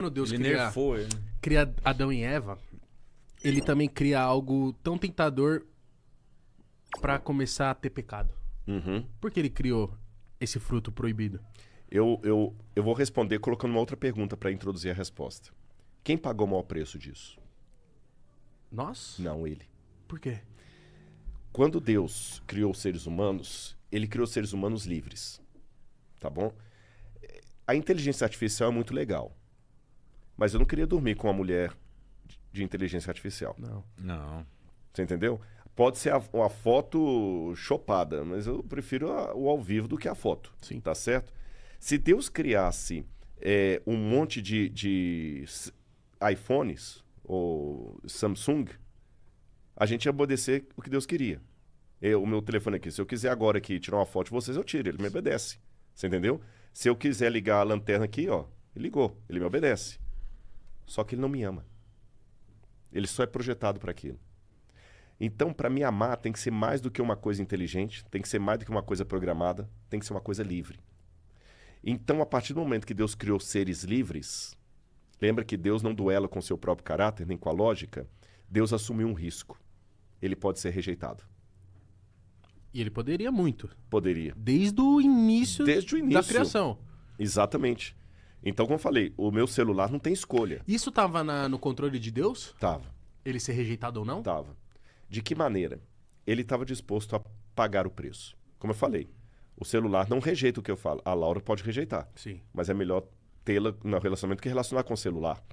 Quando Deus Ele nerfou ele. cria Adão e Eva, ele também cria algo tão tentador pra começar a ter pecado. Uhum. Por que ele criou esse fruto proibido? Eu vou responder colocando uma outra pergunta para introduzir a resposta. Quem pagou o maior preço disso? Nós? Não, ele. Por quê? Quando Deus criou os seres humanos, ele criou os seres humanos livres. Tá bom? A inteligência artificial é muito legal. Mas eu não queria dormir com uma mulher de inteligência artificial. Não. Não. Você entendeu? Pode ser uma foto chopada, mas eu prefiro o ao vivo do que a foto. Sim. Tá certo? Se Deus criasse um monte de iPhones ou Samsung, a gente ia obedecer o que Deus queria. O meu telefone aqui, se eu quiser agora aqui tirar uma foto de vocês, eu tiro, ele me obedece. Você entendeu? Se eu quiser ligar a lanterna aqui, ó, ele ligou, ele me obedece. Só que ele não me ama. Ele só é projetado para aquilo. Então, para me amar, tem que ser mais do que uma coisa inteligente, tem que ser mais do que uma coisa programada, tem que ser uma coisa livre. Então, a partir do momento que Deus criou seres livres, lembra que Deus não duela com seu próprio caráter, nem com a lógica, Deus assumiu um risco. Ele pode ser rejeitado. E ele poderia muito. Poderia. Desde o início, Desde o da início. criação. Exatamente. Então, como eu falei, o meu celular não tem escolha. Isso tava no controle de Deus? Tava. Ele ser rejeitado ou não? Tava. De que maneira? Ele estava disposto a pagar o preço. Como eu falei, o celular não rejeita o que eu falo. A Laura pode rejeitar. Sim. Mas é melhor tê-la no relacionamento que relacionar com o celular.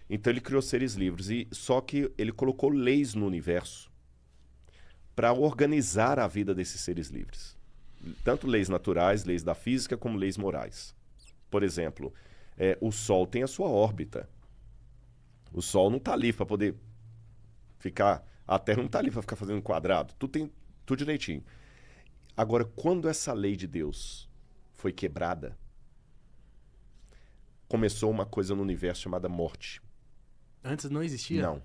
Então ele criou seres livres. Só que ele colocou leis no universo para organizar a vida desses seres livres. Tanto leis naturais, leis da física, como leis morais. Por exemplo, o Sol tem a sua órbita. O Sol não está ali para poder ficar... A Terra não está ali para ficar fazendo quadrado. Tudo direitinho. Agora, quando essa lei de Deus foi quebrada, começou uma coisa no universo chamada morte. Antes não existia? Não.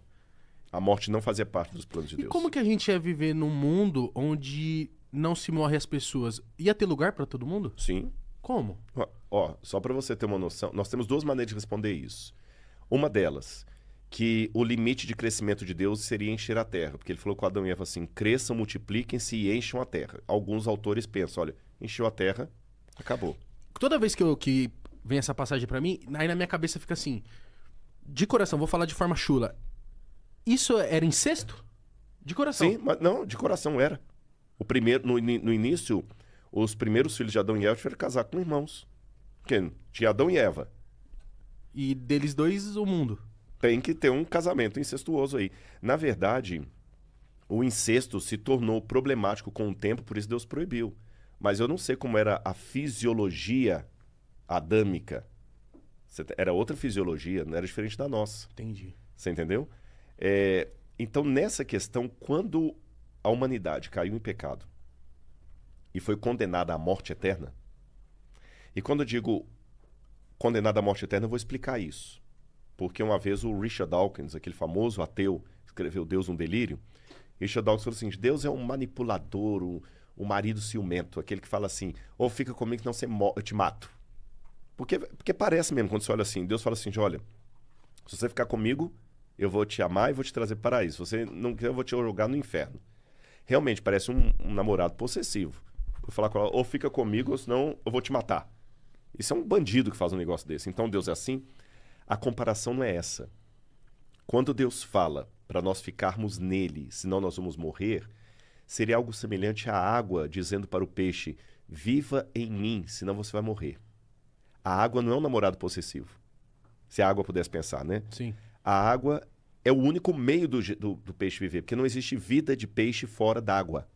A morte não fazia parte dos planos de E Deus. como que a gente ia viver num mundo onde não se morre as pessoas? Ia ter lugar pra todo mundo? Sim. Como? Ó, só para você ter uma noção, nós temos duas maneiras de responder isso. Uma delas, que o limite de crescimento de Deus seria encher a terra. Porque ele falou com Adão e Eva assim, cresçam, multipliquem-se e encham a terra. Alguns autores pensam, olha, encheu a terra, acabou. Toda vez que vem essa passagem pra mim, aí na minha cabeça fica assim, de coração, vou falar de forma chula. Isso era incesto? De coração. Sim, mas não, de coração era. O primeiro, no início, os primeiros filhos de Adão e Eva tiveram que casar com irmãos. Porque tinha Adão e Eva. E deles dois, o mundo. Tem que ter um casamento incestuoso aí. Na verdade, o incesto se tornou problemático com o tempo, por isso Deus proibiu. Mas eu não sei como era a fisiologia adâmica. Era outra fisiologia, não era diferente da nossa. Entendi. Você entendeu? Então, nessa questão, quando a humanidade caiu em pecado e foi condenada à morte eterna, e quando eu digo condenada à morte eterna, eu vou explicar isso. Porque uma vez o Richard Dawkins, aquele famoso ateu, escreveu Deus um Delírio, Richard Dawkins falou assim, Deus é um manipulador, um marido ciumento, aquele que fala assim, ou fica comigo que não eu te mato. Porque parece mesmo, quando você olha assim, Deus fala assim, olha, se você ficar comigo, eu vou te amar e vou te trazer para o paraíso. Se você não quer, eu vou te jogar no inferno. Realmente, parece um namorado possessivo. Vou falar com ela, ou fica comigo, ou senão eu vou te matar. Isso é um bandido que faz um negócio desse. Então Deus é assim. A comparação não é essa. Quando Deus fala para nós ficarmos nele, senão nós vamos morrer, seria algo semelhante à água dizendo para o peixe, viva em mim, senão você vai morrer. A água não é um namorado possessivo. Se a água pudesse pensar, né? Sim. A água é o único meio do peixe viver, porque não existe vida de peixe fora d'água.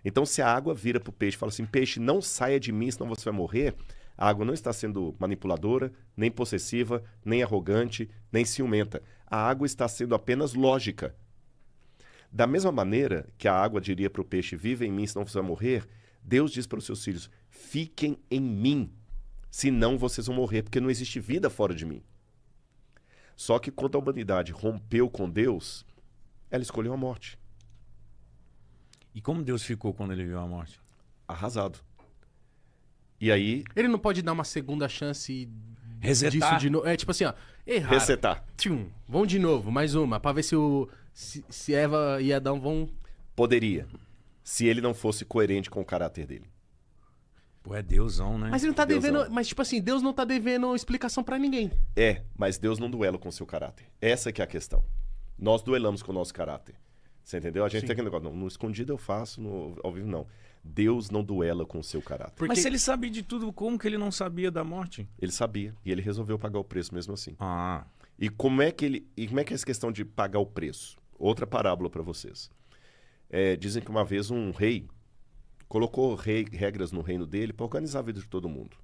Então, se a água vira para o peixe e fala assim, peixe, não saia de mim, senão você vai morrer, a água não está sendo manipuladora, nem possessiva, nem arrogante, nem ciumenta. A água está sendo apenas lógica. Da mesma maneira que a água diria para o peixe, viva em mim, senão você vai morrer, Deus diz para os seus filhos, fiquem em mim, senão vocês vão morrer, porque não existe vida fora de mim. Só que quando a humanidade rompeu com Deus, ela escolheu a morte. E como Deus ficou quando ele viu a morte? Arrasado. E aí... Ele não pode dar uma segunda chance Resetar. disso de novo. É tipo assim, ó. Erraram. Resetar. Tchum, vão de novo, mais uma, pra ver se Eva e Adão vão... Poderia. Se ele não fosse coerente com o caráter dele. Pô, é Deusão, né? Mas ele não tá Deusão. devendo... Mas tipo assim, Deus não tá devendo explicação pra ninguém. É, mas Deus não duela com o seu caráter. Essa que é a questão. Nós duelamos com o nosso caráter. Você entendeu? A gente Sim. tem aquele negócio, não, no escondido eu faço, no ao vivo não. Deus não duela com o seu caráter. Porque... Mas se ele sabia de tudo, como que ele não sabia da morte? Ele sabia e ele resolveu pagar o preço mesmo assim. Ah, E como é que é essa questão de pagar o preço? Outra parábola para vocês. Dizem que uma vez um rei colocou regras no reino dele para organizar a vida de todo mundo.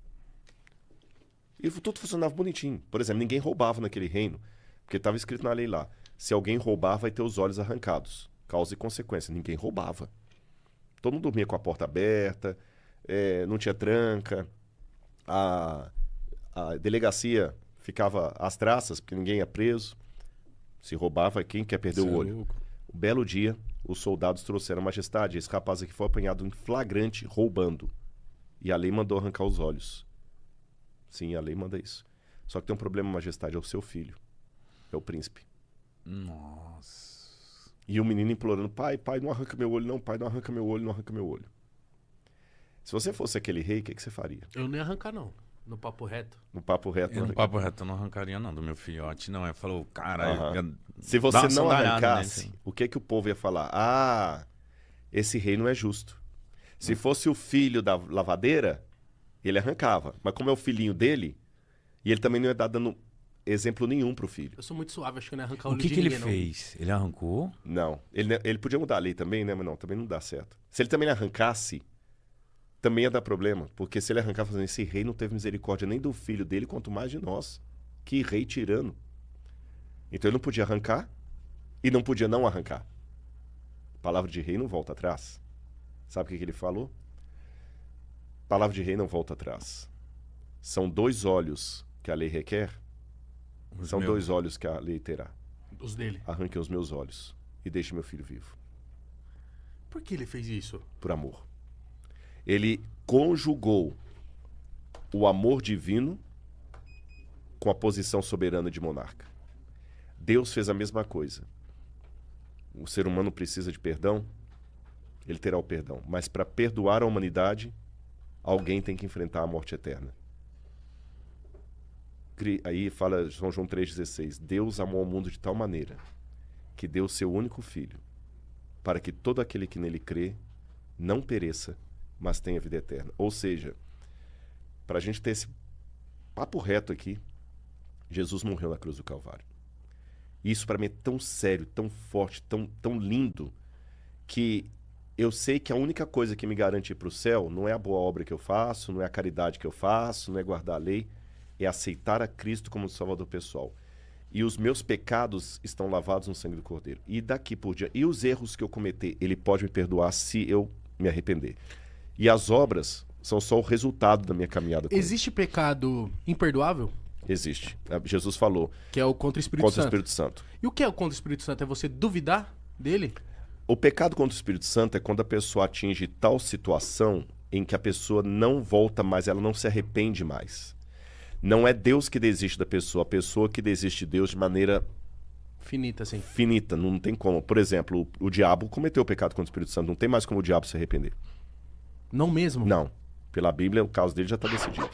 E tudo funcionava bonitinho. Por exemplo, ninguém roubava naquele reino, porque estava escrito na lei lá: se alguém roubar, vai ter os olhos arrancados. Causa e consequência. Ninguém roubava. Todo mundo dormia com a porta aberta, não tinha tranca, a delegacia ficava às traças, porque ninguém ia preso. Se roubava, quem quer perder o olho? Um belo dia, os soldados trouxeram: majestade, esse rapaz aqui foi apanhado em flagrante roubando. E a lei mandou arrancar os olhos. Sim, a lei manda isso. Só que tem um problema, majestade, é o seu filho. É o príncipe. nossa. E o menino implorando: pai, não arranca meu olho, não, pai, não arranca meu olho, não arranca meu olho. Se você fosse aquele rei, o que você faria? Eu não ia arrancar, não. No papo reto. No papo reto. Eu não no arranca. papo reto eu não arrancaria, não, do meu filhote, não. Ele falou, cara, Aham. eu- Se dá você uma não sandalhada arrancasse, nele. o que o povo ia falar? Ah, esse rei não é justo. Se fosse o filho da lavadeira, ele arrancava. Mas como é o filhinho dele, e ele também não ia dar dando exemplo nenhum pro filho. Eu sou muito suave, acho que eu não ia arrancar o O olho que de que ele ninguém, não. fez? Ele arrancou? Não. Ele podia mudar a lei também, né? Mas não, também não dá certo. Se ele também arrancasse, também ia dar problema. Porque se ele arrancar fazendo esse rei não teve misericórdia nem do filho dele, quanto mais de nós. Que rei tirano. Então ele não podia arrancar e não podia não arrancar. Palavra de rei não volta atrás. Sabe o que ele falou? Palavra de rei não volta atrás. São 2 olhos que a lei requer, Os são meus. 2 olhos que a lei terá. Os dele. Arranquem os meus olhos e deixe meu filho vivo. Por que ele fez isso? Por amor. Ele conjugou o amor divino com a posição soberana de monarca. Deus fez a mesma coisa. O ser humano precisa de perdão, ele terá o perdão. Mas para perdoar a humanidade, alguém tem que enfrentar a morte eterna. Aí fala São João 3,16: Deus amou o mundo de tal maneira que deu seu único filho, para que todo aquele que nele crê não pereça, mas tenha vida eterna. Ou seja, para a gente ter esse papo reto aqui, Jesus morreu na cruz do Calvário. Isso para mim é tão sério, tão forte, tão lindo, que eu sei que a única coisa que me garante ir para o céu não é a boa obra que eu faço, não é a caridade que eu faço, não é guardar a lei, é aceitar a Cristo como Salvador pessoal. E os meus pecados estão lavados no sangue do Cordeiro. E daqui por diante, e os erros que eu cometer, Ele pode me perdoar se eu me arrepender. E as obras são só o resultado da minha caminhada com Ele. Existe pecado imperdoável? Existe. Jesus falou Que é o contra o Espírito contra o Santo. Espírito Santo. E o que é o contra o Espírito Santo? É você duvidar dele? O pecado contra o Espírito Santo é quando a pessoa atinge tal situação em que a pessoa não volta mais, ela não se arrepende mais. Não é Deus que desiste da pessoa, a pessoa que desiste de Deus de maneira Finita, assim. finita, não tem como. Por exemplo, o diabo cometeu o pecado contra o Espírito Santo, não tem mais como o diabo se arrepender. Não mesmo? Não. Pela Bíblia, o caso dele já está decidido.